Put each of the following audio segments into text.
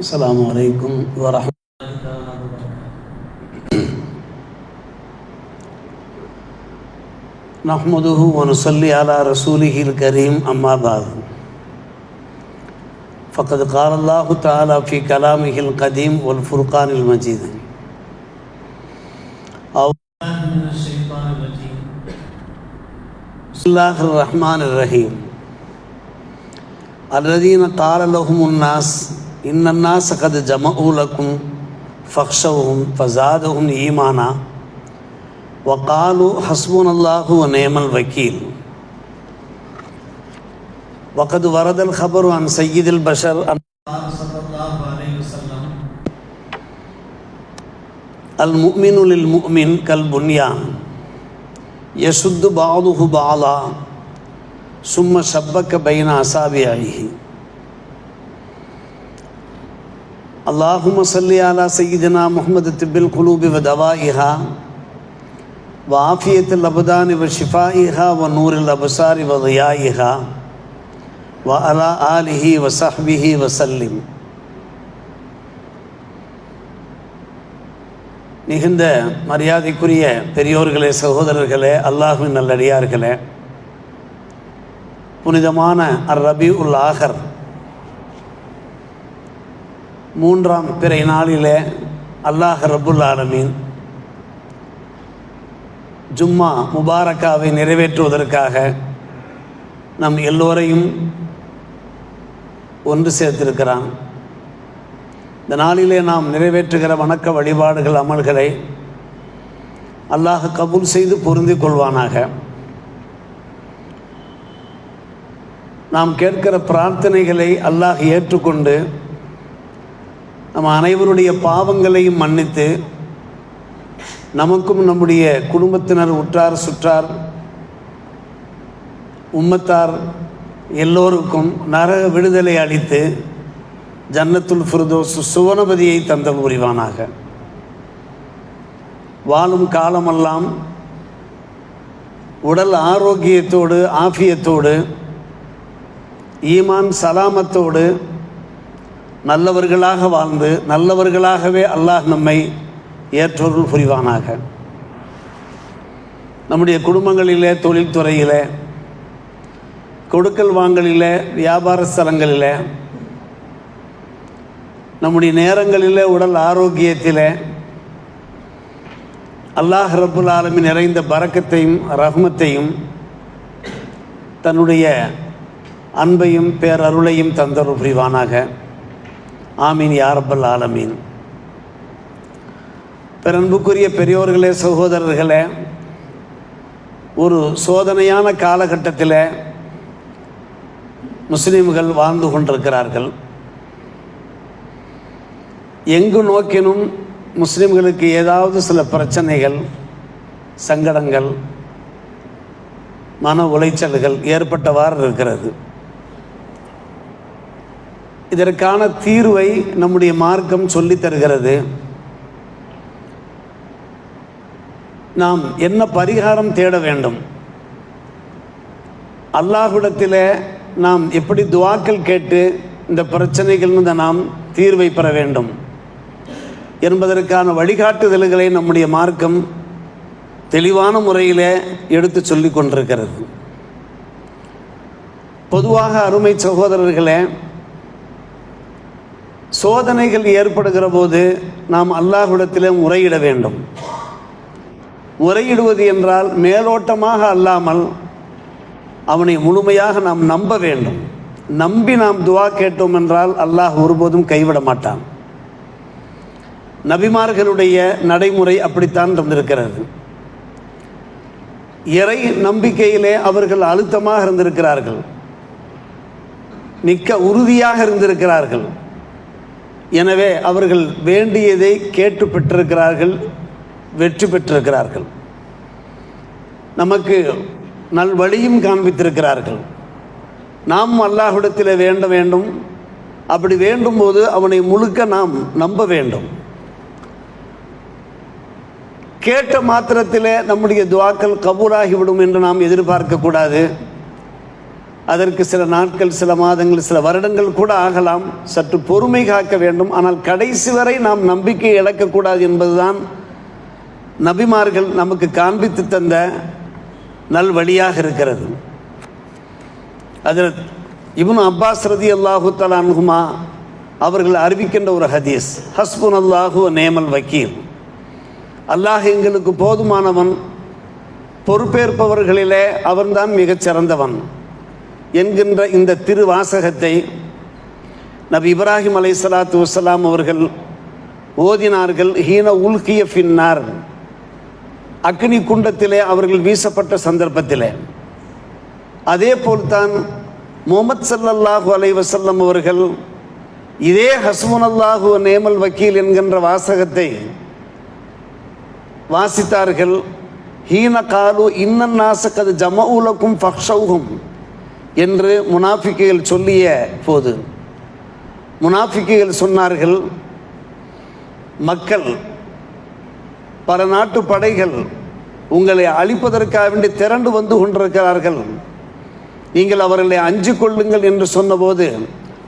அஸ்ஸலாமு அலைக்கும் வரஹ்மத்துல்லாஹி நஹ்மதுஹு வ நுஸல்லி அலா ரசூலிஹில் கரீம் அம்மா பஅத் ஃபக்கத் கால அல்லாஹு தஆலா ஃபீ கலாமிஹில் கதீம் வல் ஃபுர்கானில் மஜீத் பிஸ்மில்லாஹிர் ரஹ்மானிர் ரஹீம் அல்லதீன கால லஹுமுன் நாஸ் இன்னன் நாஸ கத் ஜமஉ லக்கும் ஃபக்ஷவுஹும் ஃபஸாதஹும் ஈமானா வகாலு ஹஸ்புனல்லாஹு வ நிஅமல் வக்கீல் வகத் வரதல் ஹபரு அன் சய்யிதில் பஷர் ஸல்லல்லாஹு அலைஹி வஸல்லம் அல் முஃமினு லில் முஃமின் கல் புன்யான் யசுத்து பஅதுஹு பஅலா சும்ம ஷப்பக்க பைன அசாபிஐஹி அல்லாஹும்ம ஸல்லி அலா சய்யிதினா முஹம்மது திப்பில் குலூபி வ தவாயிஹா வ ஆஃபியத்தில் அபதானி வ ஷிஃபாயிஹா வ நூரில் அபசாரி வ தியாயிஹா வ அலா ஆலிஹி வ ஸஹ்பிஹி வ சல்லிம். மிகுந்த மரியாதைக்குரிய பெரியோர்களே, சகோதரர்களே, அல்லாஹ்வின் நல்லடியார்களே, புனிதமான அர் ரபீஉல் ஆஹர் 3ஆம் பிறை நாளிலே அல்லாஹ் ரப்புல் ஆலமீன் ஜும்மா முபாரக்காவை நிறைவேற்றுவதற்காக நம் எல்லோரையும் ஒன்று சேர்த்திருக்கிறான். இந்த நாளிலே நாம் நிறைவேற்றுகிற வணக்க வழிபாடுகள், அமல்களை அல்லாஹ் கபூல் செய்து பொருந்திக் கொள்வானாக. நாம் கேட்கிற பிரார்த்தனைகளை அல்லாஹ் ஏற்றுக்கொண்டு நம்ம அனைவருடைய பாவங்களையும் மன்னித்து நமக்கும் நம்முடைய குடும்பத்தினர், உற்றார், சுற்றார், உம்மத்தார் எல்லோருக்கும் நரக விடுதலை அளித்து ஜன்னத்துல் ஃபிர்தௌஸ் சுவனபதியை தந்த புரிவானாக. வாழும் காலமெல்லாம் உடல் ஆரோக்கியத்தோடு, ஆஃபியத்தோடு, ஈமான் சலாமத்தோடு நல்லவர்களாக வாழ்ந்து நல்லவர்களாகவே அல்லாஹ் நம்மை ஏற்றொருள் புரிவானாக. நம்முடைய குடும்பங்களிலே, தொழில்துறையிலே, கொடுக்கல் வாங்கலிலே, வியாபார ஸ்தலங்களிலே, நம்முடைய நேரங்களிலே, உடல் ஆரோக்கியத்திலே அல்லாஹ் ரப்புல் ஆலமீன் நிறைந்த பரக்கத்தையும் ரஹ்மத்தையும் தன்னுடைய அன்பையும் பேரருளையும் தந்தருள் புரிவானாக. ஆமீன் யா ரப்பல் ஆலமீன். பெரன்புக்குரிய பெரியோர்களே, சகோதரர்களே, ஒரு சோதனையான காலகட்டத்தில் முஸ்லிம்கள் வாழ்ந்து கொண்டிருக்கிறார்கள். எங்கு நோக்கினும் முஸ்லிம்களுக்கு ஏதாவது சில பிரச்சனைகள், சங்கடங்கள், மன உளைச்சல்கள் ஏற்பட்டவாறு இருக்கிறது. இதற்கான தீர்வை நம்முடைய மார்க்கம் சொல்லித் தருகிறது. நாம் என்ன பரிகாரம் தேட வேண்டும், அல்லாஹ்விடத்தில் நாம் எப்படி துஆக்கள் கேட்டு இந்த பிரச்சனைகளிலிருந்து நாம் தீர்வை பெற வேண்டும் என்பதற்கான வழிகாட்டுதல்களை நம்முடைய மார்க்கம் தெளிவான முறையில் எடுத்து சொல்லி கொண்டிருக்கிறது. பொதுவாக அருமை சகோதரர்களே, சோதனைகள் ஏற்படுகிற போது நாம் அல்லாஹ்விடத்தில் முறையிட வேண்டும். முறையிடுவது என்றால் மேலோட்டமாக அல்லாமல் அவனை முழுமையாக நாம் நம்ப வேண்டும். நம்பி நாம் துஆ கேட்டோம் என்றால் அல்லாஹ் ஒருபோதும் கைவிட மாட்டான். நபிமார்களுடைய நடைமுறை அப்படித்தான் இருந்திருக்கிறது. இறை நம்பிக்கையிலே அவர்கள் அழுத்தமாக இருந்திருக்கிறார்கள், மிக்க உறுதியாக இருந்திருக்கிறார்கள். எனவே அவர்கள் வேண்டியதை கேட்டு பெற்றிருக்கிறார்கள், வெற்றி பெற்றிருக்கிறார்கள். நமக்கு நல்வழியும் காண்பித்திருக்கிறார்கள். நாம் அல்லாஹ்விடத்தில் வேண்ட வேண்டும். அப்படி வேண்டும் போது அவனை முழுக்க நாம் நம்ப வேண்டும். கேட்ட மாத்திரத்தில் நம்முடைய துஆக்கள் கபூலாகிவிடும் என்று நாம் எதிர்பார்க்கக்கூடாது. அதற்கு சில நாட்கள், சில மாதங்கள், சில வருடங்கள் கூட ஆகலாம். சற்று பொறுமை காக்க வேண்டும். ஆனால் கடைசி வரை நாம் நம்பிக்கை இழக்கக்கூடாது என்பதுதான் நபிமார்கள் நமக்கு காண்பித்து தந்த நல் வழியாக இருக்கிறது. அதில் இப்னு அப்பாஸ் ரலியல்லாஹு தஆலா அன்ஹுமா அவர்கள் அறிவிக்கின்ற ஒரு ஹதீஸ், ஹஸ்புனல்லாஹு வ நிஅமல் வக்கீல், அல்லாஹ் எங்களுக்கு போதுமானவன், பொறுப்பேற்பவர்களிலே அவன்தான் மிகச் சிறந்தவன் என்கின்ற இந்த திருவாசகத்தை நபி இப்ராஹிம் அலைஹிஸ்ஸலாத்து வஸ்ஸலாம் அவர்கள் ஓதினார்கள். ஹீன உல்கிய ஃபின்னார், அக்னி குண்டத்திலே அவர்கள் வீசப்பட்ட சந்தர்ப்பத்திலே. அதே போல்தான் முஹம்மது ஸல்லல்லாஹு அலைஹி வஸல்லம் அவர்கள் இதே ஹஸ்புனல்லாஹு வ நிஅமல் வக்கீல் என்கின்ற வாசகத்தை வாசித்தார்கள். ஹீன காலு இன்னன் நாஸ கத் ஜமஉ லக்கும் ஃபக்ஷௌஹும் என்று முனாஃபிக்குகள் சொல்லிய போது முனாஃபிக்குகள் சொன்னார்கள், மக்கள், பல நாட்டு படைகள் உங்களை அழிப்பதற்காக வேண்டி திரண்டு வந்து கொண்டிருக்கிறார்கள், நீங்கள் அவர்களை அஞ்சு கொள்ளுங்கள் என்று சொன்னபோது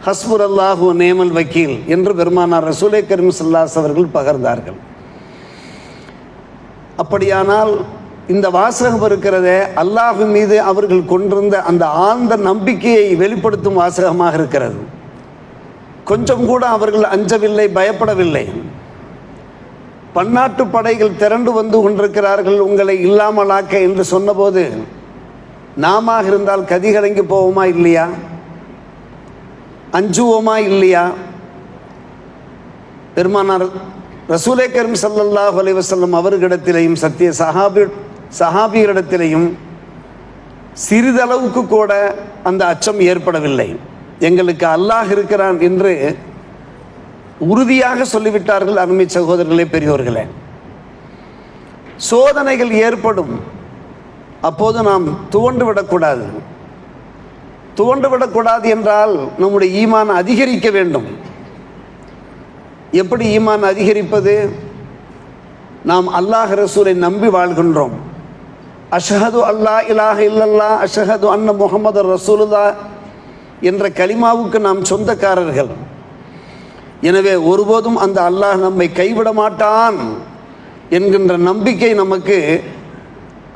ஹஸ்புனல்லாஹு வ நிஅமல் வக்கீல் என்று பெருமானார் ரசூலே கரீம் ஸல்லல்லாஹு அலைஹி அவர்கள் பகர்ந்தார்கள். அப்படியானால் இந்த வாசகம் இருக்கிறதே, அல்லாஹ் மீது அவர்கள் கொண்டிருந்த அந்த ஆழ்ந்த நம்பிக்கையை வெளிப்படுத்தும் வாசகமாக இருக்கிறது. கொஞ்சம் கூட அவர்கள் அஞ்சவில்லை, பயப்படவில்லை. பன்னாட்டு படைகள் திரண்டு வந்து கொண்டிருக்கிறார்கள் உங்களை இல்லாமலாக்க என்று சொன்னபோது நாம இருந்தால் கதிகலங்கி போவோமா இல்லையா? அஞ்சுவோமா இல்லையா? பெருமானார் ரசூலே கரீம் ஸல்லல்லாஹு அலைஹி வஸல்லம் அவர்களிடத்திலேயும் சத்திய சஹாபியரிடத்திலேயும் சிறிதளவுக்கு கூட அந்த அச்சம் ஏற்படவில்லை. எங்களுக்கு அல்லாஹ் இருக்கிறான் என்று உறுதியாக சொல்லிவிட்டார்கள். அருமை சகோதரர்களே, பெரியோர்களே, சோதனைகள் ஏற்படும், அப்போது நாம் துவண்டு விடக்கூடாது. துவண்டு விடக்கூடாது என்றால் நம்முடைய ஈமான் அதிகரிக்க வேண்டும். எப்படி ஈமான் அதிகரிப்பது? நாம் அல்லாஹ் ரசூலை நம்பி வாழ்கின்றோம். அஷ்ஹது அல்லா இலாஹ இல்லல்லாஹ் அஷ்ஹது அன்ன முஹம்மது ரசூலுல்லாஹ் என்ற கலிமாவுக்கு நாம் சொந்தக்காரர்கள். எனவே ஒருபோதும் அந்த அல்லாஹ் நம்மை கைவிட மாட்டான் என்கின்ற நம்பிக்கை நமக்கு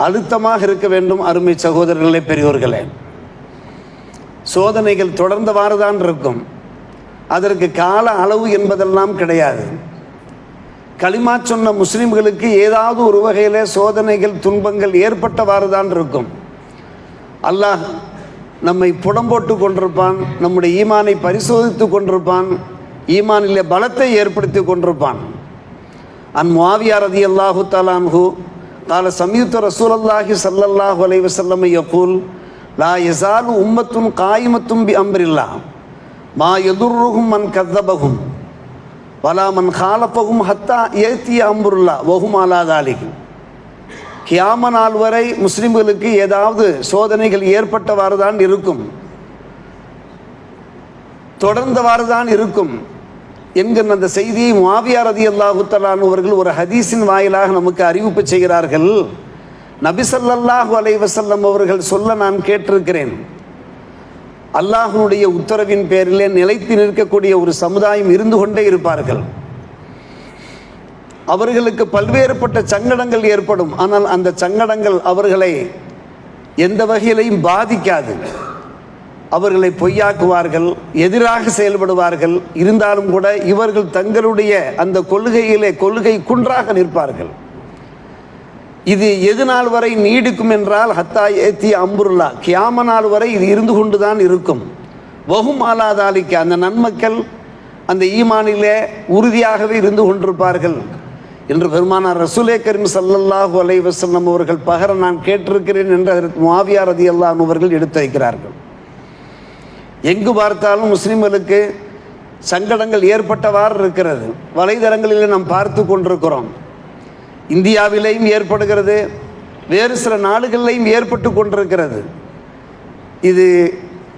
அழுத்தமாக இருக்க வேண்டும். அருமை சகோதரர்களே, பெரியோர்களே, சோதனைகள் தொடர்ந்தவாறு தான் இருக்கும். அதற்கு கால அளவு என்பதெல்லாம் கிடையாது. களிமா சொன்ன முஸ்லிம்களுக்கு ஏதாவது ஒரு வகையில் சோதனைகள், துன்பங்கள் ஏற்பட்டவாறு தான் இருக்கும். அல்லாஹ் நம்மை புடம்போட்டு கொண்டிருப்பான், நம்முடைய ஈமானை பரிசோதித்து கொண்டிருப்பான், ஈமானிலே பலத்தை ஏற்படுத்தி கொண்டிருப்பான். அன் முஆவியா ரலியல்லாஹு தஆலா அன்ஹு قال سمعت رسول الله صلى الله عليه وسلم يقول لا يزال أمة قائمة بأمر الله ما يضرهم من كذبهم ولا من خالفهم حتى يأتي أمر الله وهم على ذلك. கியாம நாள் வரை முஸ்லிம்களுக்கு ஏதாவது சோதனைகள் ஏற்பட்டவாறு தான் இருக்கும், தொடர்ந்தவாறு தான் இருக்கும் என்கிற அந்த செய்தியை முஆவியா ரலியல்லாஹு தஆலா அவர்கள் ஒரு ஹதீஸின் வாயிலாக நமக்கு அறிவிப்பு செய்கிறார்கள். நபி ஸல்லல்லாஹு அலைஹி வஸல்லம் அவர்கள் சொல்ல நான் கேட்டிருக்கிறேன், அல்லாஹ்வுடைய உத்தரவின் பேரிலே நிலைத்து நிற்கக்கூடிய ஒரு சமுதாயம் இருந்து கொண்டே இருப்பார்கள். அவர்களுக்கு பல்வேறுபட்ட சங்கடங்கள் ஏற்படும், ஆனால் அந்த சங்கடங்கள் அவர்களை எந்த வகையிலையும் பாதிக்காது. அவர்களை பொய்யாக்குவார்கள், எதிராக செயல்படுவார்கள். இருந்தாலும் கூட இவர்கள் தங்களுடைய அந்த கொள்கை குன்றாக நிற்பார்கள். இது எது நாள் வரை நீடிக்கும் என்றால் ஹத்தா ஏத்தி அம்புருல்லா, கியாம நாள் வரை இது இருந்து கொண்டுதான் இருக்கும். வஹும் அலா தாலிக, அந்த நன்மக்கள் அந்த ஈமானிலே உறுதியாகவே இருந்து கொண்டிருப்பார்கள் என்று பெருமானார் ரசூலே கரீம் ஸல்லல்லாஹு அலைஹி வஸல்லம் அவர்கள் பகர நான் கேட்டிருக்கிறேன் என்று அதற்கு முஆவியா ரலியல்லாஹு அன்ஹு அவர்கள் எடுத்து வைக்கிறார்கள். எங்கு பார்த்தாலும் முஸ்லிம்களுக்கு சங்கடங்கள் ஏற்பட்டவாறு இருக்கிறது. வலைதளங்களில் நாம் பார்த்து கொண்டிருக்கிறோம். இந்தியாவிலேயும் ஏற்படுகிறது, வேறு சில நாடுகளிலேயும் ஏற்பட்டு கொண்டிருக்கிறது. இது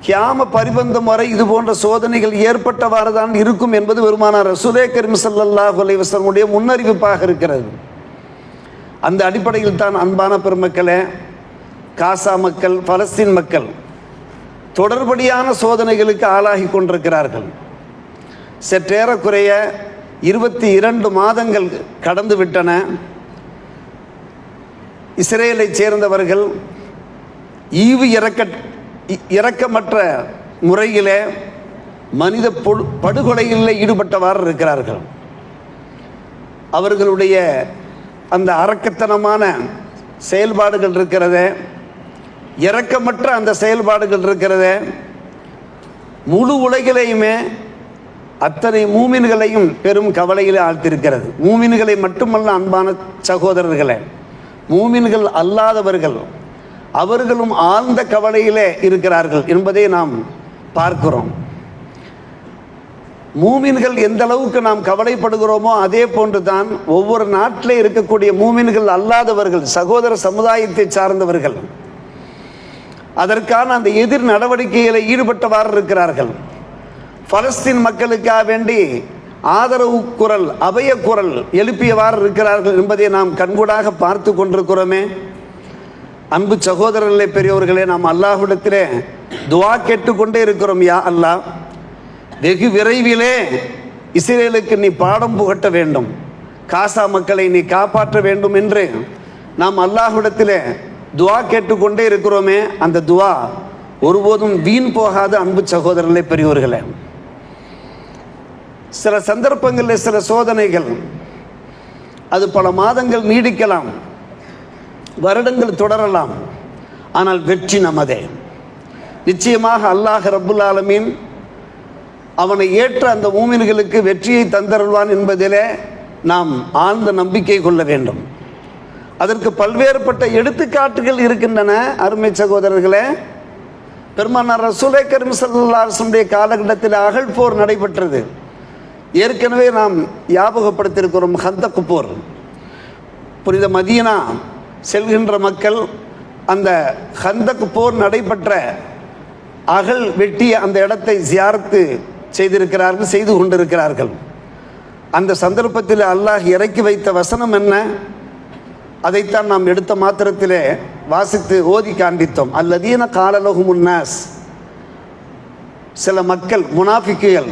கியாம பரிபந்தம் வரை இது போன்ற சோதனைகள் ஏற்பட்டவாறு தான் இருக்கும் என்பது பெருமானார் ரசூலே கரீம் ஸல்லல்லாஹு அலைஹி வஸல்லம் முன்னறிவிப்பாக இருக்கிறது. அந்த அடிப்படையில் தான் அன்பான பெருமக்களே, காசா மக்கள், பலஸ்தீன் மக்கள் தொடர்படியான சோதனைகளுக்கு ஆளாகி கொண்டிருக்கிறார்கள். சற்றேறக்குறைய 22 மாதங்கள் கடந்து விட்டன. இஸ்ரேலை சேர்ந்தவர்கள் ஈவு இரக்கமற்ற முறையிலே மனித படுகொலையில் ஈடுபட்டவாறு இருக்கிறார்கள். அவர்களுடைய அந்த அரக்கத்தனமான செயல்பாடுகள் இருக்கிறதே, இரக்கமற்ற அந்த செயல்பாடுகள் இருக்கிறதே, முழு உலகிலேயுமே அத்தனை மூமின்களையும் பெரும் கவலையில் ஆழ்த்திருக்கிறது. மூமின்களை மட்டுமல்ல அன்பான சகோதரர்களே, மூமின்கள் அல்லாதவர்கள் அவர்களும் ஆழ்ந்த கவலையிலே இருக்கிறார்கள் என்பதை நாம் பார்க்கிறோம். மூமின்கள் எந்த அளவுக்கு நாம் கவலைப்படுகிறோமோ அதே போன்றுதான் ஒவ்வொரு நாட்டிலே இருக்கக்கூடிய மூமின்கள் அல்லாதவர்கள், சகோதர சமுதாயத்தை சார்ந்தவர்கள் அதற்கான அந்த எதிர் நடவடிக்கைகளை ஈடுபட்டவாறு இருக்கிறார்கள். பலஸ்தீன் மக்களுக்காக வேண்டி ஆதரவு குரல், அபய குரல் எழுப்பியவாறு இருக்கிறார்கள் என்பதை நாம் கண்கூடாக பார்த்து கொண்டிருக்கிறோமே. அன்பு சகோதரர்களே, பெரியவர்களே, நாம் அல்லாஹ்விடத்திலே துஆ கேட்டுக்கொண்டே இருக்கிறோம். யா அல்லாஹ், வெகு விரைவிலே இஸ்ரேலுக்கு நீ பாடம் புகட்ட வேண்டும், காசா மக்களை நீ காப்பாற்ற வேண்டும் என்று நாம் அல்லாஹ்விடத்திலே துஆ கேட்டுக்கொண்டே இருக்கிறோமே. அந்த துஆ ஒருபோதும் வீண் போகாத அன்பு சகோதரர்களே, பெரியவர்களே. சில சந்தர்ப்பங்களில் சில சோதனைகள் அது பல மாதங்கள் நீடிக்கலாம், வருடங்கள் தொடரலாம். ஆனால் வெற்றி நமதே. நிச்சயமாக அல்லாஹ் ரப்புல் ஆலமீன் அவனை ஏற்ற அந்த மூமின்களுக்கு வெற்றியை தந்தருள்வான் என்பதிலே நாம் ஆழ்ந்த நம்பிக்கை கொள்ள வேண்டும். அதற்கு பல்வேறுபட்ட எடுத்துக்காட்டுகள் இருக்கின்றன. அருமை சகோதரர்களே, பெருமானார் ரசூலே கரீம் ஸல்லல்லாஹு அலைஹி வஸல்லம் காலகட்டத்தில் அகழ் போர் நடைபெற்றது. ஏற்கனவே நாம் ஞாபகப்படுத்தியிருக்கிறோம். ஹந்தக் போர். புனித மதீனா செல்கின்ற மக்கள் அந்த ஹந்தக் போர் நடைபெற்ற அகழ் வெட்டிய அந்த இடத்தை ஜியாரத்து செய்திருக்கிறார்கள், செய்து கொண்டிருக்கிறார்கள். அந்த சந்தர்ப்பத்தில் அல்லாஹ் இறக்கி வைத்த வசனம் என்ன? அதைத்தான் நாம் எடுத்த மாத்திரத்திலே வாசித்து ஓதி காண்பித்தோம். அல்லதீன கால லஹுமுன் நாஸ், சில மக்கள் முனாஃபிக்குகள்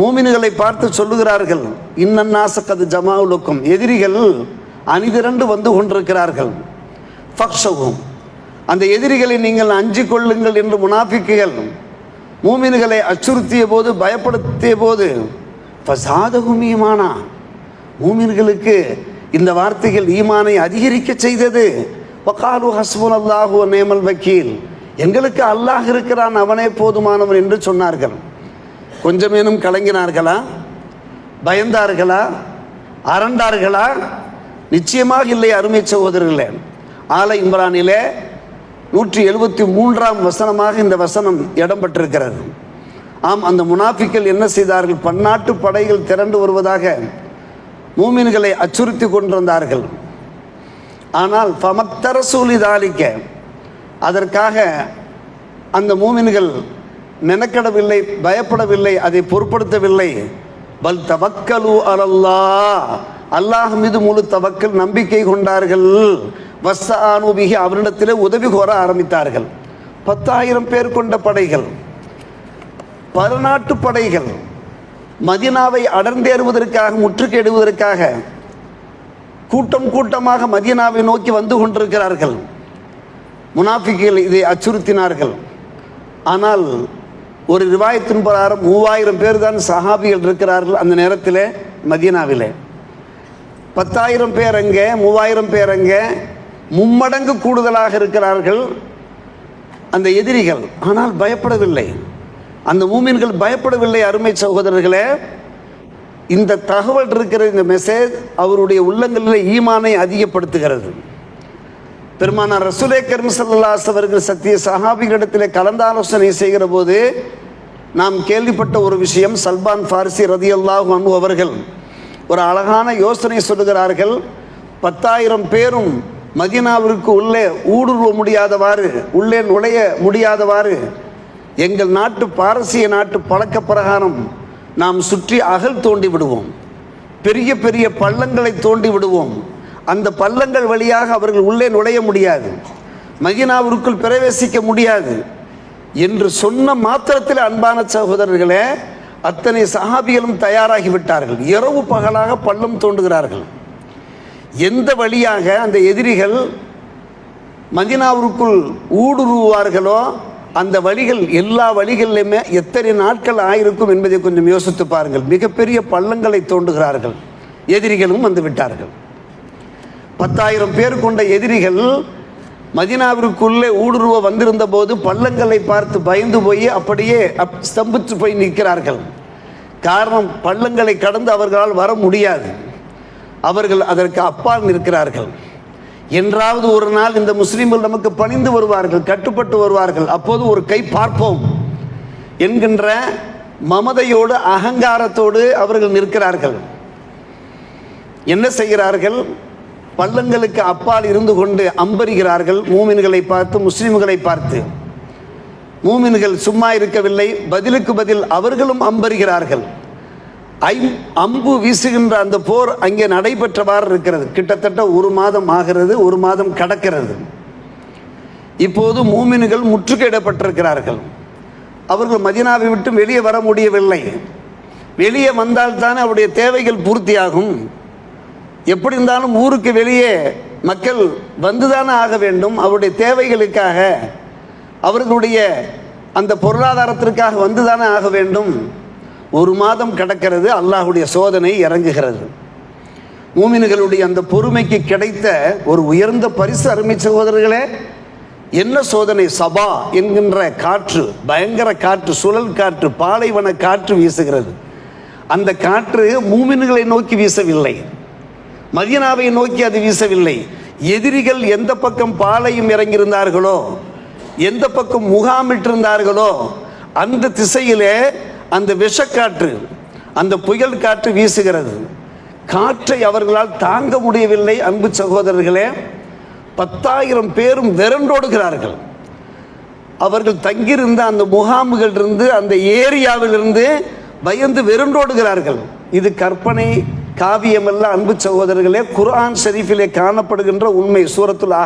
மூமின்களை பார்த்து சொல்லுகிறார்கள், இன்னன்னாஸ கத் ஜமாஉ லக்கும், எதிரிகள் அணிதிரண்டு வந்து கொண்டிருக்கிறார்கள், ஃபக்ஷவும், அந்த எதிரிகளை நீங்கள் அஞ்சிக் கொள்ளுங்கள் என்று முனாஃபிக்குகள் மூமின்களை அச்சுறுத்திய போது, பயப்படுத்திய போது, ஃபஸாதஹும் ஈமானா, மூமின்களுக்கு இந்த வார்த்தைகள் ஈமானை அதிகரிக்க செய்தது. வகாலு ஹஸ்புனல்லாஹு வ நிஅமல் வக்கீல், எங்களுக்கு அல்லாஹ் இருக்கிறான், அவனே போதுமானவன் என்று சொன்னார்கள். கொஞ்சமேனும் கலங்கினார்களா? பயந்தார்களா? அரண்டார்களா? நிச்சயமாக இல்லை. அருமை சகோதரர்களே, ஆல இம்ரானிலே 173ஆம் வசனமாக இந்த வசனம் இடம்பெற்றிருக்கிறது. ஆம், அந்த முனாஃபிக்கள் என்ன செய்தார்கள்? பன்னாட்டு படைகள் திரண்டு வருவதாக மூமின்களை அச்சுறுத்தி கொண்டிருந்தார்கள். ஆனால் ஃபமக்தரசூலி தாலிக்க, அதற்காக அந்த மூமின்கள் மெனக்கடவில்லை, பயப்படவில்லை, அதை பொருட்படுத்தவில்லை. பல் தவக்கலு அலல்லாஹ், அல்லாஹ் மீது முழு தவக்கல், நம்பிக்கை கொண்டார்கள். வஸ்ஸானு பிஹி, அவரிடத்திலே உதவி கோர ஆரம்பித்தார்கள். 10,000 பேர் கொண்ட படைகள், பரநாட்டு படைகள் மதீனாவை அடர்ந்தேறுவதற்காக, முற்றுகையிடுவதற்காக கூட்டம் கூட்டமாக மதீனாவை நோக்கி வந்து கொண்டிருக்கிறார்கள். முனாஃபிக்குகள் இதை அச்சுறுத்தினார்கள். ஆனால் ஒரு ரிவாயத்தின் பிரகாரம் 3000 பேர் தான் சஹாபிகள் இருக்கிறார்கள் அந்த நேரத்தில் மதீனாவிலே. 10,000 பேர் அங்கே, 3000 பேர் அங்கே, மும்மடங்கு கூடுதலாக இருக்கிறார்கள் அந்த எதிரிகள். ஆனால் பயப்படவில்லை, அந்த மூமின்கள் பயப்படவில்லை. அருமை சகோதரர்களே, இந்த தகவல் இருக்கிற இந்த மெசேஜ் அவருடைய உள்ளங்களில் ஈமானை அதிகப்படுத்துகிறது. பெருமானார் ரசூலே கரீம் ஸல்லல்லாஹு அலைஹி அவர்கள் சத்திய சஹாபிகளிடத்திலே கலந்தாலோசனை செய்கிற போது நாம் கேள்விப்பட்ட ஒரு விஷயம், சல்மான் ஃபாரிசி ரதியல்லாஹு அன்ஹு அவர்கள் ஒரு அழகான யோசனை சொல்லுகிறார்கள். 10,000 பேரும் மதீனாவிற்கு உள்ளே ஊடுருவ முடியாதவாறு, உள்ளே நுழைய முடியாதவாறு எங்கள் நாட்டு பாரசீக நாட்டு பழக்க பிரகாரம் நாம் சுற்றி அகல் தோண்டி விடுவோம், பெரிய பெரிய பள்ளங்களை தோண்டி விடுவோம். அந்த பள்ளங்கள் வழியாக அவர்கள் உள்ளே நுழைய முடியாது, மதீனாவிற்குள் பிரவேசிக்க முடியாது. என்று சொன்ன மாத்திரத்தில் அன்பான சகோதரர்களே, அத்தனை சஹாபிகளும் தயாராகிவிட்டார்கள். இரவு பகலாக பள்ளம் தோண்டுகிறார்கள். எந்த வழியாக அந்த எதிரிகள் மதீனாவிற்குள் ஊடுருவார்களோ அந்த வழிகள், எல்லா வழிகளிலுமே எத்தனை நாட்கள் ஆயிருக்கும் என்பதை கொஞ்சம் யோசித்து பாருங்கள். மிகப்பெரிய பள்ளங்களை தோண்டுகிறார்கள். எதிரிகளும் வந்து விட்டார்கள். 10,000 பேர் கொண்ட எதிரிகள் மதீனாவிற்குள்ளே ஊடுருவ வந்திருந்த போது பள்ளங்களை பார்த்து பயந்து போய் அப்படியே ஸ்தம்பித்து போய் நிற்கிறார்கள். காரணம், பள்ளங்களை கடந்து அவர்களால் வர முடியாது. அவர்கள் அதற்கு அப்பால் நிற்கிறார்கள். என்றாவது ஒரு நாள் இந்த முஸ்லிம்கள் நமக்கு பணிந்து வருவார்கள், கட்டுப்பட்டு வருவார்கள், அப்போது ஒரு கை பார்ப்போம் என்கின்ற மமதையோடு அகங்காரத்தோடு அவர்கள் நிற்கிறார்கள். என்ன செய்கிறார்கள்? பள்ளங்களுக்கு அப்பால் இருந்து கொண்டு அம்பரிகிறார்கள். மூமின்களை பார்த்து, முஸ்லிம்களை பார்த்து. மூமின்கள் சும்மா இருக்கவில்லை, பதிலுக்கு பதில் அவர்களும் அம்பரிகிறார்கள். அம்பு வீசுகின்ற அந்த போர் அங்கே நடைபெற்றவாறு இருக்கிறது. கிட்டத்தட்ட 1 மாதம் ஆகிறது, 1 மாதம் கடக்கிறது. இப்போது மூமின்கள் முற்றுகையிடப்பட்டிருக்கிறார்கள். அவர்கள் மதீனாவை விட்டு வெளியே வர முடியவில்லை. வெளியே வந்தால்தானே அவருடைய தேவைகள் பூர்த்தியாகும். எப்படி இருந்தாலும் ஊருக்கு வெளியே மக்கள் வந்துதானே ஆக வேண்டும். அவருடைய தேவைகளுக்காக, அவர்களுடைய அந்த பொருளாதாரத்திற்காக வந்துதானே ஆக வேண்டும். 1 மாதம் கடக்கிறது. அல்லாஹுடைய சோதனை இறங்குகிறது. மூமின்களுடைய அந்த பொறுமைக்கு கிடைத்த ஒரு உயர்ந்த பரிசு அருமை சகோதரர்களே. என்ன சோதனை? சபா என்கின்ற காற்று, பயங்கர காற்று, சுழல் காற்று, பாலைவன காற்று வீசுகிறது. அந்த காற்று மூமின்களை நோக்கி வீசவில்லை, மதீனாவை நோக்கி அது வீசவில்லை. எதிரிகள் எந்த பக்கம் பாளையம் இறங்கியிருந்தார்களோ, எந்த பக்கம் முகாமிட்டிருந்தார்களோ அந்த திசையிலே அந்த விஷக்காற்று, அந்த புயல் காற்று வீசுகிறது. காற்றை அவர்களால் தாங்க முடியவில்லை. அன்பு சகோதரர்களே, 10,000 பேரும் விரண்டோடுகிறார்கள். அவர்கள் தங்கியிருந்த அந்த முகாம்களிலிருந்து, அந்த ஏரியாவிலிருந்து பயந்து விரண்டோடுகிறார்கள். இது கற்பனை காவியமல்ல அன்பு சகோதரர்களே, குர்ஆன் ஷரீஃபிலே காணப்படுகின்ற உண்மை. சூரத்துல்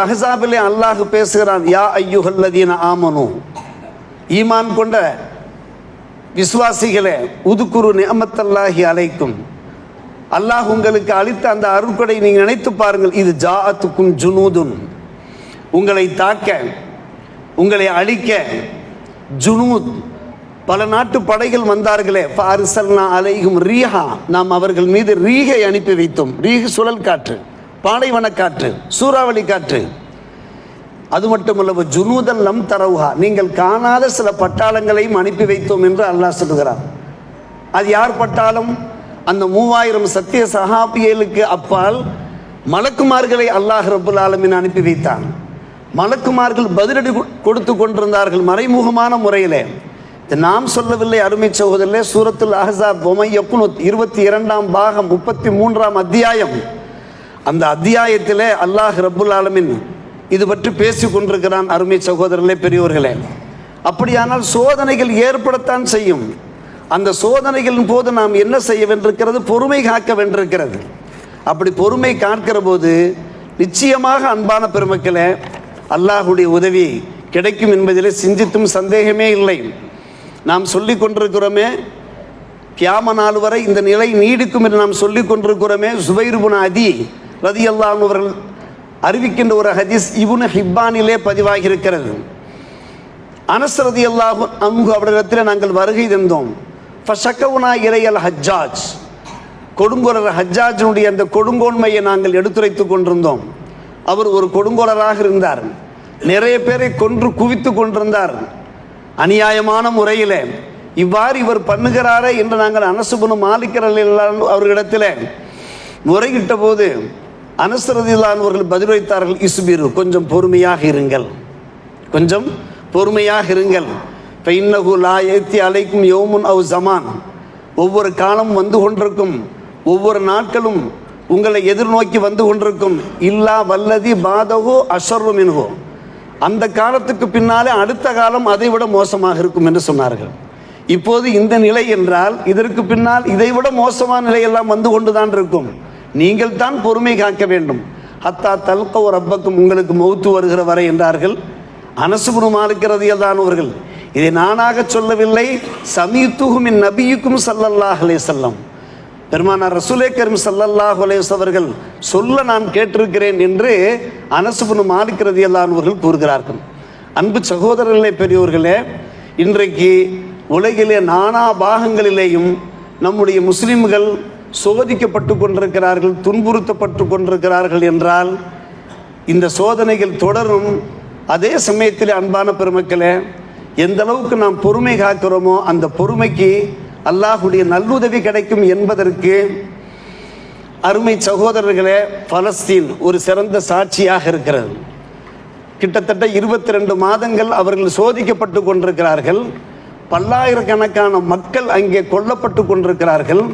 அஹ்ஸாபிலே அல்லாஹ் பேசுகிறான், யா அய்யுஹல்லதீன ஆமனு, ஈமான் கொண்ட விசுவாசிகளே, உதுகுரு நிஅமத்தல்லாஹி அலைக்கும், அல்லாஹ் உங்களுக்கு அளித்த அந்த அருட்கொடை நீங்கள் நினைத்து பாருங்கள். இது ஜாஅத்துக்கும் ஜுனூதுன், உங்களை தாக்க, உங்களை அழிக்க. ஜுனூத், பல நாட்டு படைகள் வந்தார்களே. ஃபாரிசல்னா அலைஹும் ரீஹா, நாம் அவர்கள் மீது ரீகை அனுப்பி வைத்தோம். ரீஹ் சுழல் காற்று, பாலைவன காற்று, சூறாவளி காற்று. அது மட்டுமல்ல, ஜுனூதன் லம் தரவுஹா, நீங்கள் காணாத சில பட்டாளங்களையும் அனுப்பி வைத்தோம் என்று அல்லாஹ் சொல்கிறார். அது யார் பட்டாளம்? அந்த 3000 சத்திய சஹாபியலுக்கு அப்பால் மலக்குமார்களை அல்லாஹ் ரப்புல் ஆலமீன் அனுப்பி வைத்தான். மலக்குமார்கள் பதிலடி கொடுத்து கொண்டிருந்தார்கள் மறைமுகமான முறையிலே. நாம் சொல்லவில்லை அருமை சகோதரர்களே. சூரத்துல் அஹ்ஸாப் 22ஆம் பாகம் 33ஆம் அத்தியாயம், அந்த அத்தியாயத்திலே அல்லாஹ் ரப்புல் ஆலமீன் இது பற்றி பேசி கொண்டிருக்கிறான். அருமை சகோதரர்களே, பெரியோர்களே, அப்படியானால் சோதனைகள் ஏற்படத்தான் செய்யும். அந்த சோதனைகளின் போது நாம் என்ன செய்ய வேண்டியிருக்கிறது? பொறுமை காக்க வேண்டியிருக்கிறது. அப்படி பொறுமை காக்கிற போது நிச்சயமாக அன்பான பெருமக்களே, அல்லாஹுடைய உதவி கிடைக்கும் என்பதிலே சிந்தித்தும் சந்தேகமே இல்லை. நாம் சொல்லி கொண்டிருக்கிறோமே, கியாம நாள் வரை இந்த நிலை நீடிக்கும் என்று நாம் சொல்லி கொண்டிருக்கிறோமே. ஜுபைர் இப்னு அதி ரலியல்லாஹு அன்ஹு அவர்கள் அறிவிக்கின்ற ஒரு ஹதீஸ் இப்னு ஹிப்பானிலே பதிவாகி இருக்கிறது. அனஸ் ரலியல்லாஹு அன்ஹு அவர்களிடத்தில் நாங்கள் வருகை தந்தோம். ஃபஷக்கவுனா இலையல் ஹஜ்ஜாஜ், கொடுங்கோலர் ஹஜ்ஜாஜினுடைய அந்த கொடுங்கோன்மையை நாங்கள் எடுத்துரைத்து கொண்டிருந்தோம். அவர் ஒரு கொடுங்கோலராக இருந்தார். நிறைய பேரை கொன்று குவித்து கொண்டிருந்தார் அநியாயமான முறையில். இவ்வாறு இவர் பண்ணுகிறாரே என்று நாங்கள் அனஸ் இப்னு மாலிக் ரலியல்லாஹு அவர்களிடத்தில் முறையிட்ட போது அனஸ் ரலியல்லாஹு அவர்கள் பதிலளித்தார்கள், இஸ்பிரு, கொஞ்சம் பொறுமையாக இருங்கள், கொஞ்சம் பொறுமையாக இருங்கள். ஃபைன்னஹு லா யத்தி அலைக்கும் யௌமுன் அவ் ஜமான், ஒவ்வொரு காலம் வந்து கொண்டிருக்கும், ஒவ்வொரு நாட்களும் உங்களை எதிர்நோக்கி வந்து கொண்டிருக்கும். இல்லா வல்லதி பாதஹு அஷர்ரு மின்ஹு, அந்த காலத்துக்கு பின்னாலே அடுத்த காலம் அதைவிட மோசமாக இருக்கும் என்று சொன்னார்கள். இப்போது இந்த நிலை என்றால் இதற்கு பின்னால் இதைவிட மோசமான நிலையெல்லாம் வந்து கொண்டுதான் இருக்கும். நீங்கள் தான் பொறுமை காக்க வேண்டும். ஹத்தா தல்கவ் ரப்பக்கும், உங்களுக்கு மௌத்து வருகிற வரை என்றார்கள். அனஸ் இப்னு மாலிக் ரலியல்லாஹு அவர்கள், இதை நானாக சொல்லவில்லை, சமீத்துஹு மின் நபியிக்கும் ஸல்லல்லாஹு அலைஹி வஸல்லம், பெருமானார் ரசூலே கரீம் ஸல்லல்லாஹு அலைஹி வஸல்லம் அவர்கள் சொல்ல நான் கேட்டிருக்கிறேன் என்று அனஸ் இப்னு மாலிக் ரலியல்லாஹு அவர்கள் கூறுகிறார்கள். அன்பு சகோதரர்களே, பெரியோர்களே, இன்றைக்கு உலகிலே நானா பாகங்களிலேயும் நம்முடைய முஸ்லிம்கள் சோதிக்கப்பட்டு கொண்டிருக்கிறார்கள், துன்புறுத்தப்பட்டு கொண்டிருக்கிறார்கள் என்றால் இந்த சோதனைகள் தொடரும். அதே சமயத்தில் அன்பான பெருமக்களே, எந்த அளவுக்கு நாம் பொறுமை காக்கிறோமோ அந்த பொறுமைக்கு அல்லாஹுடைய நல்லுதவி கிடைக்கும் என்பதற்கு அருமை சகோதரர்களே, பலஸ்தீன் ஒரு சிறந்த சாட்சியாக இருக்கிறது. கிட்டத்தட்ட 22 மாதங்கள் அவர்கள் சோதிக்கப்பட்டு கொண்டிருக்கிறார்கள். பல்லாயிரக்கணக்கான மக்கள் அங்கே கொல்லப்பட்டு கொண்டிருக்கிறார்கள்.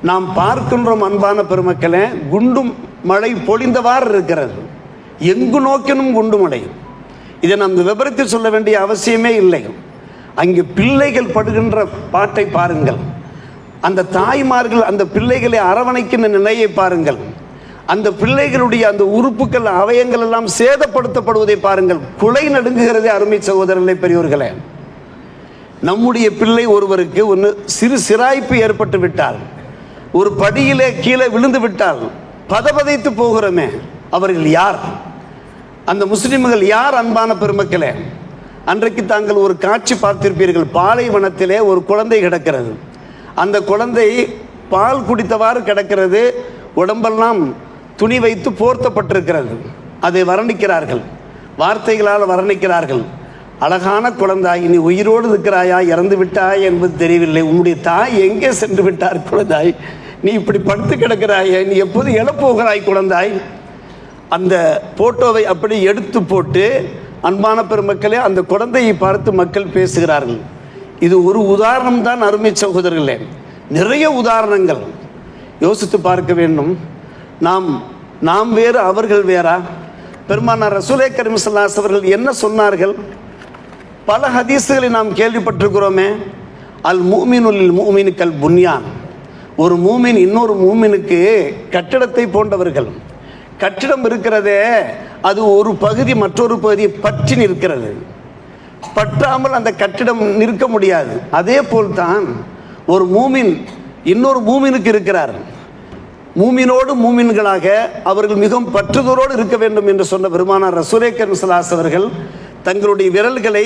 நாம் பார்க்கின்றோம் அன்பான பெருமக்களே, குண்டும் மழை பொழிந்தவாறு இருக்கிறது. எங்கு நோக்கினும் குண்டு மழை. இதை நாம் விவரித்து சொல்ல வேண்டிய அவசியமே இல்லை. அங்கே பிள்ளைகள் படுகின்ற பாட்டை பாருங்கள், அந்த தாய்மார்கள் அந்த பிள்ளைகளை அரவணைக்கின்ற நிலையை பாருங்கள், அந்த பிள்ளைகளுடைய அந்த உறுப்புகள் அவயங்கள் எல்லாம் சேதப்படுத்தப்படுவதை பாருங்கள். குலை நடுங்குகிறதே அருமை சகோதரர்களே, பெரியோர்களே. நம்முடைய பிள்ளை ஒருவருக்கு ஒன்று சிராய்ப்பு ஏற்பட்டு விட்டால், ஒரு படியிலே கீழே விழுந்து விட்டால் பதபதைத்து போகிறோமே, அவர்கள் யார்? அந்த முஸ்லிம்கள் யார்? அன்பான பெருமக்களே, அன்றைக்கு தாங்கள் ஒரு காட்சி பார்த்திருப்பீர்கள். பாலைவனத்திலே ஒரு குழந்தை கிடக்கிறது. அந்த குழந்தை பால் குடித்தவாறு கிடக்கிறது. உடம்பெல்லாம் துணி வைத்து போர்த்தப்பட்டிருக்கிறது. அதை வர்ணிக்கிறார்கள், வார்த்தைகளால் வர்ணிக்கிறார்கள். அழகான குழந்தாய், நீ உயிரோடு இருக்கிறாயா, இறந்து விட்டாய் என்பது தெரியவில்லை. உன்னுடைய தாய் எங்கே சென்று விட்டார் குழந்தாய்? நீ இப்படி படுத்து கிடக்கிறாய, நீ எப்போது எழப்போகிறாய் குழந்தாய்? அந்த போட்டோவை அப்படி எடுத்து போட்டு, அன்பான பெருமக்களே, அந்த குழந்தையை பார்த்து மக்கள் பேசுகிறார்கள். இது ஒரு உதாரணம் தான் அருமை சகோதரர்களே, நிறைய உதாரணங்கள். யோசித்து பார்க்க வேண்டும். நாம் வேறு, அவர்கள் வேறா? பெருமானார் ரசூலே கரீம் ஸல்லல்லாஹு அலைஹி வஸல்லம் அவர்கள் என்ன சொன்னார்கள்? பல ஹதீஸ்களை நாம் கேள்விப்பட்டிருக்கிறோமே. அல் முஃமினு லில் முஃமினி கல் புன்யான், ஒரு மூமின் இன்னொரு மூமினுக்கு கட்டிடத்தை போன்றவர்கள். கட்டிடம் இருக்கிறதே, அது ஒரு பகுதி மற்றொரு பகுதியை பற்றி நிற்கிறது. பற்றாமல் அந்த கட்டிடம் நிற்க முடியாது. அதே போல்தான் ஒரு மூமின் இன்னொரு மூமினுக்கு இருக்கிறார். மூமினோடு மூமின்களாக அவர்கள் மிகவும் பற்றுதலோடு இருக்க வேண்டும் என்று சொன்ன பெருமானார் ரசூலே கரீம் ஸல்லல்லாஹு அலைஹி வஸல்லம் அவர்கள் தங்களுடைய விரல்களை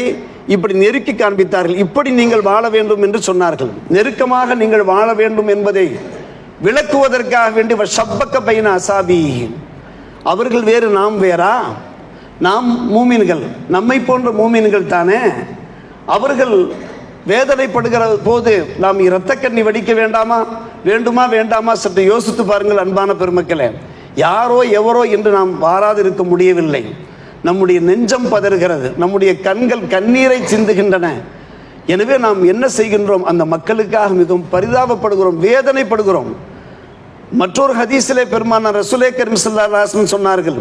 இப்படி நெருக்கி காண்பித்தார்கள். இப்படி நீங்கள் வாழ வேண்டும் என்று சொன்னார்கள். நெருக்கமாக நீங்கள் வாழ வேண்டும் என்பதை விளக்குவதற்காக வேண்டி ஷப்பக்க பைன அசாபி, அவர்கள் வேறு நாம் வேறா? நாம் மூமின்கள், நம்மை போன்ற மூமின்கள் தானே. அவர்கள் வேதனைப்படுகிற போது நாம் இரத்த கண்ணி வடிக்க வேண்டுமா வேண்டாமா? சற்று யோசித்து பாருங்கள் அன்பான பெருமக்களே. யாரோ எவரோ என்று நாம் வாராது இருக்க முடியவில்லை. நம்முடைய நெஞ்சம் பதறுகிறது, நம்முடைய கண்கள் கண்ணீரை சிந்துகின்றன. எனவே நாம் என்ன செய்கின்றோம்? அந்த மக்களுக்காக மிகவும் பரிதாபப்படுகிறோம், வேதனைப்படுகிறோம். மற்றொரு ஹதீஸிலே பெருமானார் ரசூலே கரீம் ஸல்லல்லாஹு அலைஹி வஸல்லம் சொன்னார்கள்,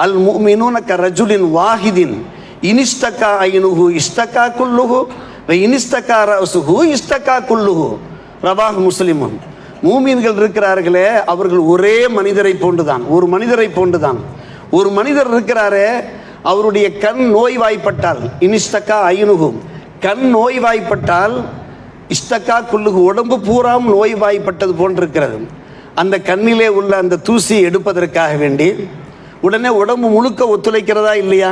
அல் முஃமினூன கரஜுலின் வாஹிதின் இனிஸ்தகா ஐனுஹு இஸ்தகா குல்லுஹு வ இனிஸ்தகா ரஸுஹு இஸ்தகா குல்லுஹு, ரவாஹ் முஸ்லிமுன். மூமின்கள் இருக்கிறார்களே, அவர்கள் ஒரே மனிதரை போன்றுதான், ஒரு மனிதரை போன்றுதான். ஒரு மனிதர் இருக்கிறாரே, அவருடைய கண் நோய்வாய்ப்பட்டால் இனிஸ்தகா ஐனுஹு, கண் நோய்வாய்ப்பட்டால் இஸ்தகா குல்லுஹு, உடம்பு பூராம் நோய்வாய்ப்பட்டது போன்றிருக்கிறது. அந்த கண்ணிலே உள்ள அந்த தூசியை எடுப்பதற்காக வேண்டி உடனே உடம்பு முழுக்க ஒத்துழைக்கிறதா இல்லையா?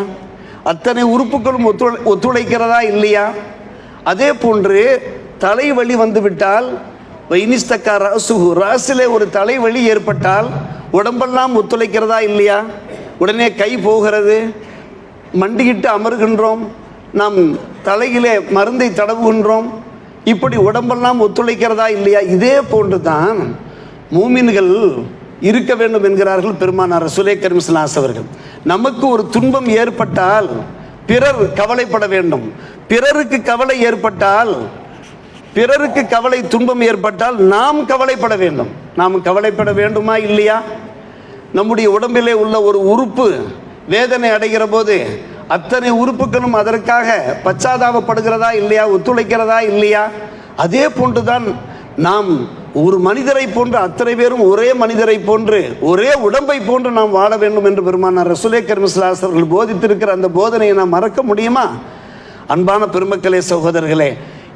அத்தனை உறுப்புகளும் ஒத்துழைக்கிறதா இல்லையா? அதே போன்று தலைவலி வந்துவிட்டால் இனிஸ்தக்கா ரஸுஹு, ராசிலே ஒரு தலைவலி ஏற்பட்டால் உடம்பெல்லாம் ஒத்துழைக்கிறதா இல்லையா? உடனே கை போகிறது, மண்டிக்கிட்டு அமர்கின்றோம், நாம் தலையிலே மருந்தை தடவுகின்றோம். இப்படி உடம்பெல்லாம் ஒத்துழைக்கிறதா இல்லையா? இதே போன்று தான் மூமின்கள் இருக்க வேண்டும் என்கிறார்கள் பெருமானார் ரசூலே கரீம் ஸல்லல்லாஹு அலைஹி வஸல்லம் அவர்கள். நமக்கு ஒரு துன்பம் ஏற்பட்டால் பிறர் கவலைப்பட வேண்டும். பிறருக்கு கவலை ஏற்பட்டால், பிறருக்கு கவலை துன்பம் ஏற்பட்டால் நாம் கவலைப்பட வேண்டும். நாம் கவலைப்பட வேண்டுமா இல்லையா? நம்முடைய உடம்பிலே உள்ள ஒரு உறுப்பு வேதனை அடைகிற போது அத்தனை உறுப்புகளும் அதற்காக பச்சாதாபப்படுகிறதா இல்லையா? ஒத்துழைக்கிறதா இல்லையா? அதே போன்றுதான் நாம் ஒரு மனிதரை போன்று அத்தனை பேரும் ஒரே மனிதரை போன்று ஒரே உடம்பை போன்று நாம் வாழ வேண்டும் என்று பெருமானார் ரசூலே கரீம் ஸல்லல்லாஹு அலைஹி வஸல்லம் போதித்திருக்கிற அந்த போதனையை நாம் மறக்க முடியுமா? அன்பான பெருமக்களே, சகோதரர்களே,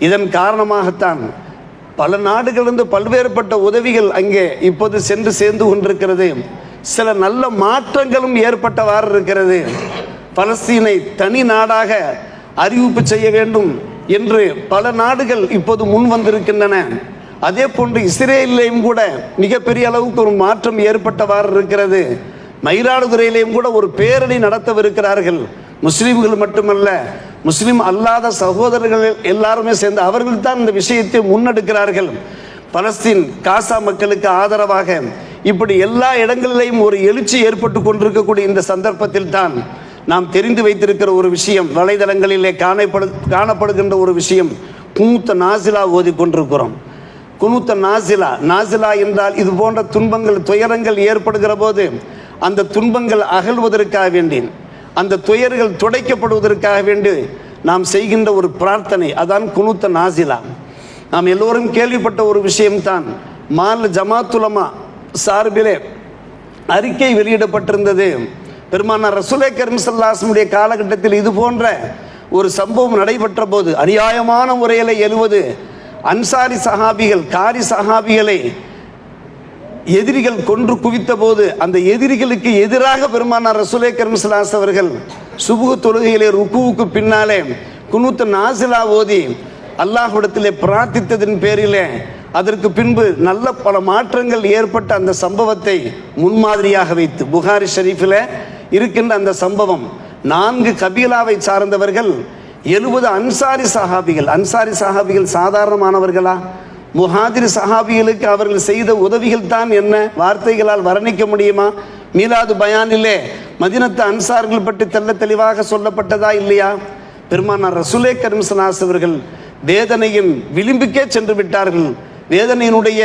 இதன் காரணமாகத்தான் பல நாடுகளிலிருந்து பல்வேறுபட்ட உதவிகள் அங்கே இப்போது சென்று சேர்ந்து கொண்டிருக்கிறது. சில நல்ல மாற்றங்களும் ஏற்பட்டவாறு இருக்கிறது. பலஸ்தீனை தனி நாடாக அறிவிப்பு செய்ய வேண்டும் என்று பல நாடுகள் இப்போது முன் வந்திருக்கின்றன. அதே போன்று இஸ்ரேலிலேயும் கூட மிகப்பெரிய அளவுக்கு ஒரு மாற்றம் ஏற்பட்டவாறு இருக்கிறது. மயிலாடுதுறையிலேயும் கூட ஒரு பேரணி நடத்தவிருக்கிறார்கள். முஸ்லீம்கள் மட்டுமல்ல, முஸ்லீம் அல்லாத சகோதரர்கள் எல்லாருமே சேர்ந்து அவர்கள் தான் இந்த விஷயத்தை முன்னெடுக்கிறார்கள். பலஸ்தீன் காசா மக்களுக்கு ஆதரவாக இப்படி எல்லா இடங்களிலேயும் ஒரு எழுச்சி ஏற்பட்டு கொண்டிருக்கக்கூடிய இந்த சந்தர்ப்பத்தில் தான் நாம் தெரிந்து வைத்திருக்கிற ஒரு விஷயம், வலைதளங்களிலே காணப்படுகின்ற ஒரு விஷயம், குனூத்த நாசிலா ஓதி கொண்டிருக்கிறோம். குனூத்த நாசிலா என்றால் இது போன்ற துன்பங்கள் துயரங்கள் ஏற்படுகிற போது அந்த துன்பங்கள் அகழ்வதற்காக வேண்டி, அந்த துயர்கள் துடைக்கப்படுவதற்காக வேண்டி நாம் செய்கின்ற ஒரு பிரார்த்தனை, அதான் குனூத்த நாசிலா. நாம் எல்லோரும் கேள்விப்பட்ட ஒரு விஷயம்தான். மால் ஜமாத்துலமா சார்பிலே அறிக்கை வெளியிடப்பட்டிருந்தது. பெருமானார் ரசூலே கரீம் ஸல்லல்லாஹு அலைஹி வஸல்லம் காலகட்டத்தில் இது போன்ற ஒரு சம்பவம் நடைபெற்ற போது அநியாயமான முறையில் 70 அன்சாரி சஹாபிகள், காரி சஹாபிகளை எதிரிகள் கொன்று குவித்த போது அந்த எதிரிகளுக்கு எதிராக பெருமானார் ரசூலே கரீம் ஸல்லல்லாஹு அலைஹி வஸல்லம் அவர்கள் சுபுஹ் தொழுகையிலே ருக்குவுக்கு பின்னாலே குனூத் நாசிலா ஓதி அல்லாஹ்விடத்திலே பிரார்த்தித்ததின் பேரிலே அதற்கு பின்பு நல்ல பல மாற்றங்கள் ஏற்பட்ட அந்த சம்பவத்தை முன்மாதிரியாக வைத்து புகாரி ஷரீஃபில் இருக்கின்ற அந்த சம்பவம், 4 கபீலாவை சார்ந்தவர்கள் 70 அன்சாரி சஹாபிகள் சாதாரணமானவர்களா? முஹாஜிர் சஹாபிகளுக்கு அவர்கள் செய்த உதவிகள் தான் என்ன வார்த்தைகளால் வர்ணிக்க முடியுமா? மீலாது பயானிலே மதீனத்து அன்சார்கள் பற்றி தெளிவாக சொல்லப்பட்டதா இல்லையா? பெருமானார் ரசூலே கரீம் ஸல்லல்லாஹு அலைஹி வஸல்லம் அவர்கள் வேதனையின் விளிம்புக்கே சென்று விட்டார்கள். வேதனையினுடைய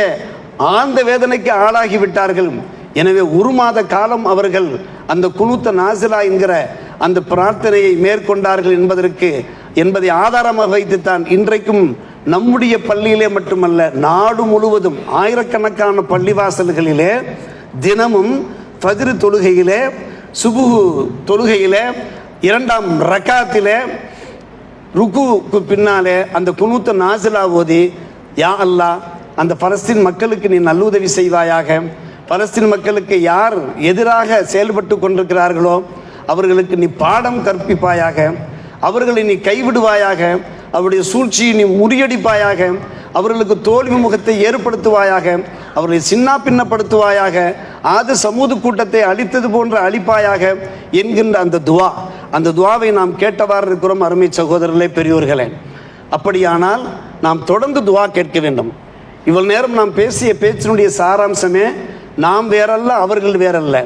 ஆழ்ந்த வேதனைக்கு ஆளாகி விட்டார்கள். எனவே 1 மாத காலம் அவர்கள் அந்த குனூத்த நாசிலா என்கிற அந்த பிரார்த்தனையை மேற்கொண்டார்கள் என்பதை ஆதாரமாக வைத்துத்தான் இன்றைக்கும் நம்முடைய பள்ளியிலே மட்டுமல்ல, நாடு முழுவதும் ஆயிரக்கணக்கான பள்ளிவாசல்களிலே தினமும் ஃபஜ்ர் தொழுகையிலே, சுபுஹ் தொழுகையிலே, 2ஆம் ரக்காத்திலே ருக்குவுக்கு பின்னாலே அந்த குனூத்த நாசிலா ஓதி, யா அல்லாஹ், அந்த பலஸ்தீன் மக்களுக்கு நீ நல்லுதவி செய்வாயாக, பலஸ்தீன் மக்களுக்கு யார் எதிராக செயல்பட்டு கொண்டிருக்கிறார்களோ அவர்களுக்கு நீ பாடம் கற்பிப்பாயாக, அவர்களை நீ கைவிடுவாயாக, அவருடைய சூழ்ச்சியை நீ முறியடிப்பாயாக, அவர்களுக்கு தோல்வி முகத்தை ஏற்படுத்துவாயாக, அவர்களை சின்னா பின்னப்படுத்துவாயாக, ஆது சமூக கூட்டத்தை அழித்தது போன்ற அழிப்பாயாக என்கின்ற அந்த துவாவை நாம் கேட்டவாறு இருக்கிறோம். அருமை சகோதரர்களே, பெரியோர்களே, அப்படியானால் நாம் தொடர்ந்து துவா கேட்க வேண்டும். இவ்வளவு நேரம் நாம் பேசிய பேச்சினுடைய சாராம்சமே, நாம் வேறல்ல, அவர்கள் வேறல்ல.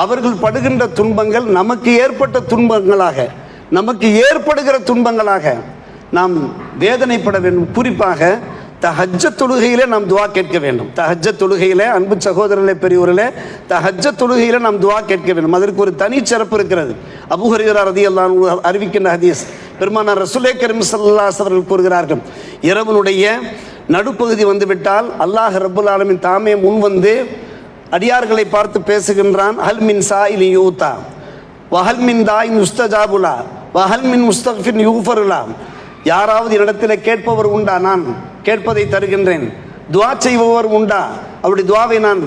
அவர்கள் படுகின்ற துன்பங்கள் நமக்கு ஏற்பட்ட துன்பங்களாக, நமக்கு ஏற்படுகிற துன்பங்களாக நாம் வேதனைப்பட வேண்டும். குறிப்பாக தஹஜ்ஜத் தொழுகையிலே நாம் துவா கேட்க வேண்டும். தஹஜ்ஜத் தொழுகையிலே, அன்பு சகோதரர்களே, பெரியோர்களே, தஹஜ்ஜத் தொழுகையிலே நாம் துவா கேட்க வேண்டும். அதற்கு ஒரு தனி சிறப்பு இருக்கிறது. அபூ ஹுரைரா ரலியல்லாஹு அன்ஹு அறிவிக்கின்ற ஹதீஸ், பெருமானார் ரசூலே கரீம் ஸல்லல்லாஹு அலைஹி வஸல்லம் அவர்கள் கூறுகிறார்கள், இரவனுடைய நடுப்பகுதி வந்துவிட்டால் அல்லாஹ் ரப்புல் ஆலமீன் தாமே முன் வந்து அடியார்களை பார்த்து பேசுகின்றான். ஹல் மின் சாயிலி யூதா வஹல் மின் தாயின் உஸ்தஜாபுலா வஹல் மின் முஸ்தக்ஃபின் யூஃபருலா. யாராவது என்னிடத்தில் கேட்பவர் உண்டா? நான் கேட்பதை தருகின்றேன். துவா செய்பவர் உண்டா? அவருடைய துவாவை நான்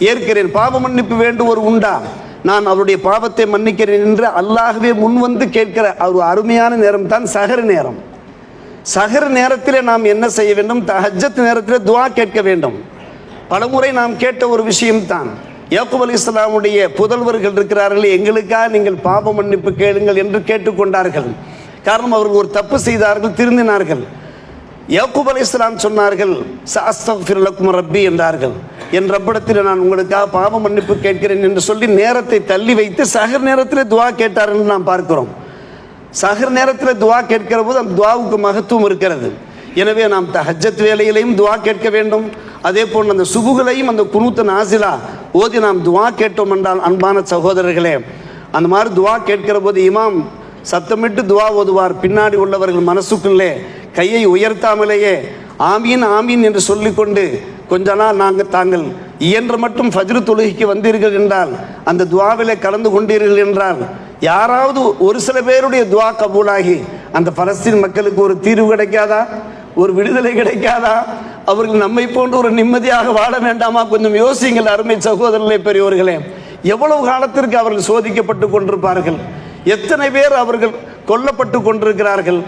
ஏற்கிறேன். பாவ மன்னிப்பு வேண்டுவர் உண்டா? நான் அவருடைய பாவத்தை மன்னிக்கிறேன் என்று அல்லாஹ்வே முன் வந்து கேட்கிற ஒரு அருமையான நேரம் தான் சஹர் நேரம். சஹர் நேரத்தில் நாம் என்ன செய்ய வேண்டும்? தஹஜ்ஜத் நேரத்தில் துவா கேட்க வேண்டும். பலமுறை நாம் கேட்ட ஒரு விஷயம்தான், யாக்கூப் அலைஹிஸ்ஸலாமுடைய புதல்வர்கள் இருக்கிறார்கள், எங்களுக்காக நீங்கள் பாவ மன்னிப்பு கேளுங்கள் என்று கேட்டுக்கொண்டார்கள். காரணம், அவர்கள் ஒரு தப்பு செய்தார்கள், திருந்தினார்கள். யாக்கூப் அலைஹிஸ்ஸலாம் சொன்னார்கள், சஅஸ்தக்ஃபிரு லக்கும் ரப்பி என்றார்கள், என் ரப்பிடத்தில் நான் உங்களுக்காக பாவ மன்னிப்பு கேட்கிறேன் என்று சொல்லி நேரத்தை தள்ளி வைத்து சஹர் நேரத்தில் துவா கேட்டார்கள் என்று நாம் பார்க்கிறோம். சஹர் நேரத்தில் துவா கேட்கிற போது அந்த துவாவுக்கு மகத்துவம் இருக்கிறது. எனவே நாம் தஹஜ்ஜத் வேளையிலையும் துவா கேட்க வேண்டும். அதே போன்று அந்த சுபுகளையும் அந்த குனூத் நாசிலா ஓதி நாம் துவா கேட்டோம் என்றால், அன்பான சகோதரர்களே, அந்த மாதிரி துவா கேட்கிற போது இமாம் சத்தமிட்டு துவா ஓதுவார். பின்னாடி உள்ளவர்கள் மனசுக்குள்ளே கையை உயர்த்தாமலேயே ஆமீன் ஆமீன் என்று சொல்லிக்கொண்டு கொஞ்ச நாள் தாங்கள் இயன்ற மட்டும் ஃபஜ்ர் தொழுகைக்கு வந்தீர்கள் என்றால், அந்த துவாவிலே கலந்து கொண்டீர்கள் என்றால், யாராவது ஒரு சில பேருடைய துவா கபூலாகி அந்த பலஸ்தீன் மக்களுக்கு ஒரு தீர்வு கிடைக்காதா, ஒரு விடுதலை கிடைக்காதா? அவர்கள் நம்மை போன்று ஒரு நிம்மதியாக வாழ வேண்டாமா? கொஞ்சம் யோசிங்கள் அருமை சகோதரர்களே, பெரியோர்களே. எவ்வளவு காலத்திற்கு அவர்கள் சோதிக்கப்பட்டு கொண்டிருப்பார்கள்? எத்தனை பேர் அவர்கள் கொல்லப்பட்டு கொண்டிருக்கிறார்கள்?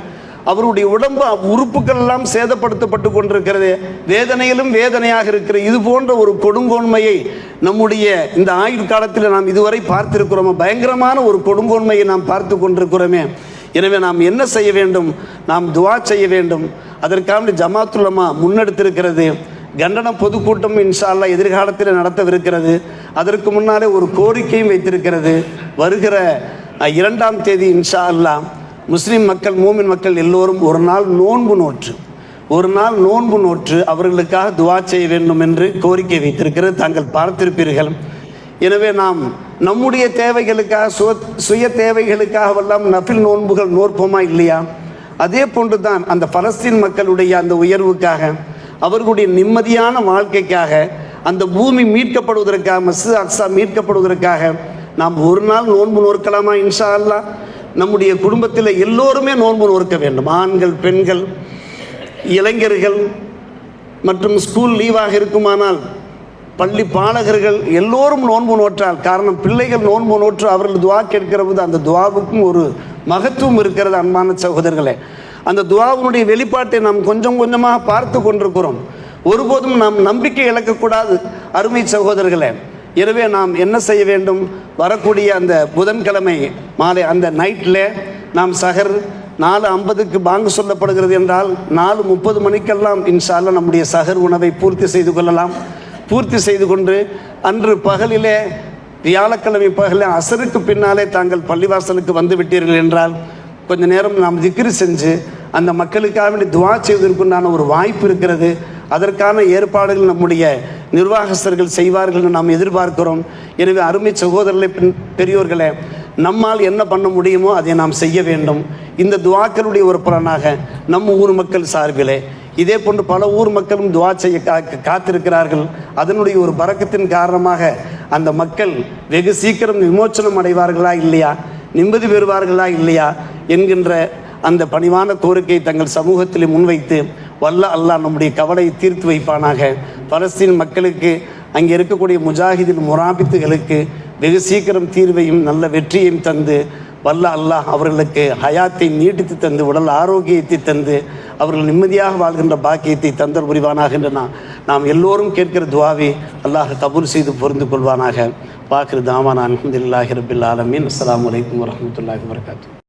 அவருடைய உடம்பு உறுப்புகள் எல்லாம் சேதப்படுத்தப்பட்டு கொண்டிருக்கிறது. வேதனையிலும் வேதனையாக இருக்கிற இது போன்ற ஒரு கொடுங்கோன்மையை நம்முடைய இந்த ஆயுள் காலத்தில் நாம் இதுவரை பார்த்திருக்கிறோம். பயங்கரமான ஒரு கொடுங்கோன்மையை நாம் பார்த்து கொண்டிருக்கிறோமே. எனவே நாம் என்ன செய்ய வேண்டும்? நாம் துவா செய்ய வேண்டும். அதற்காக ஜமாத்துல் உலமா முன்னெடுத்திருக்கிறது. கண்டன பொதுக்கூட்டம் இன்ஷா அல்லாஹ் எதிர்காலத்தில் நடத்தவிருக்கிறது. அதற்கு முன்னாலே ஒரு கோரிக்கையும் வைத்திருக்கிறது. வருகிற 2ஆம் தேதி இன்ஷா அல்லாஹ் முஸ்லிம் மக்கள், மூமின் மக்கள் எல்லோரும் ஒரு நாள் நோன்பு நோற்று அவர்களுக்காக துவா செய்ய வேண்டும் என்று கோரிக்கை வைத்திருக்கிறது. தாங்கள் பார்த்திருப்பீர்கள். எனவே நாம் நம்முடைய தேவைகளுக்காக, சுய தேவைகளுக்காகவெல்லாம் நஃபில் நோன்புகள் நோற்போமா இல்லையா? அதே போன்று தான் அந்த பலஸ்தீன் மக்களுடைய அந்த உயர்வுக்காக, அவர்களுடைய நிம்மதியான வாழ்க்கைக்காக, அந்த பூமி மீட்கப்படுவதற்காக, மஸ்ஜித் அக்ஸா மீட்கப்படுவதற்காக நாம் ஒரு நாள் நோன்பு நோற்கலாமா? இன்ஷா அல்லாஹ் நம்முடைய குடும்பத்தில் எல்லோருமே நோன்பு நோற்க வேண்டும். ஆண்கள், பெண்கள், இளைஞர்கள் மற்றும் ஸ்கூல் லீவாக இருக்குமானால் பள்ளி பாலகர்கள் எல்லோரும் நோன்பு நோற்றால், காரணம் பிள்ளைகள் நோன்பு நோற்று அவர்கள் துவா கேட்கிற போது அந்த துவாவுக்கும் ஒரு மகத்துவம் இருக்கிறது. அன்பான சகோதரர்களே, அந்த துவாவினுடைய வெளிப்பாட்டை நாம் கொஞ்சம் கொஞ்சமாக பார்த்து கொண்டிருக்கிறோம். ஒருபோதும் நாம் நம்பிக்கை இழக்கக்கூடாது அருமை சகோதரர்களே. எனவே நாம் என்ன செய்ய வேண்டும்? வரக்கூடிய அந்த புதன்கிழமை மாலை அந்த நைட்டில் நாம் சஹர் 4:50க்கு பாங்கு சொல்லப்படுகிறது என்றால் 4:30 மணிக்கெல்லாம் இன்ஷா அல்லாஹ் நம்முடைய சஹர் உணவை பூர்த்தி செய்து கொள்ளலாம். பூர்த்தி செய்து கொண்டு அன்று பகலிலே, வியாழக்கிழமை பகலில் அசருக்கு பின்னாலே தாங்கள் பள்ளிவாசலுக்கு வந்து விட்டீர்கள் என்றால் கொஞ்ச நேரம் நாம் திக்ரு செஞ்சு அந்த மக்களுக்காக வேண்டி துவா செய்வதற்குண்டான ஒரு வாய்ப்பு இருக்கிறது. அதற்கான ஏற்பாடுகள் நம்முடைய நிர்வாகஸ்தர்கள் செய்வார்கள் என்று நாம் எதிர்பார்க்கிறோம். எனவே அருமை சகோதரர்களே, பெரியோர்களே, நம்மால் என்ன பண்ண முடியுமோ அதை நாம் செய்ய வேண்டும். இந்த துவாக்களுடைய ஒரு பலனாக நம் ஊர் மக்கள் சார்பிலே இதே போன்று பல ஊர் மக்களும் துவா செய்ய காத்திருக்கிறார்கள். அதனுடைய ஒரு பரக்கத்தின் காரணமாக அந்த மக்கள் வெகு சீக்கிரம் விமோச்சனம் அடைவார்களா இல்லையா, நிம்மதி பெறுவார்களா இல்லையா என்கின்ற அந்த பணிவான கோரிக்கையை தங்கள் சமூகத்தில் முன்வைத்து வல்ல அல்லாஹ் நம்முடைய கவலையை தீர்த்து வைப்பானாக. பலஸ்தீன் மக்களுக்கு, அங்கே இருக்கக்கூடிய முஜாஹிதின் முராபித்துகளுக்கு வெகு சீக்கிரம் தீர்வையும் நல்ல வெற்றியையும் தந்து வல்ல அல்லாஹ் அவர்களுக்கு ஹயாத்தை நீட்டித்து தந்து, உடல் ஆரோக்கியத்தை தந்து, அவர்கள் நிம்மதியாக வாழ்கின்ற பாக்கியத்தை தந்தல் புரிவானாக என்று நாம் எல்லோரும் கேட்கிற துவாவை அல்லாஹ் கபூல் செய்து பொருந்து கொள்வானாக. வாக்கிரு தாவானா அல்ஹம்துலில்லாஹி ரப்பில் ஆலமீன். அஸ்ஸலாமு அலைக்கும் வரஹ்மத்துல்லாஹி வபரகாத்துஹு.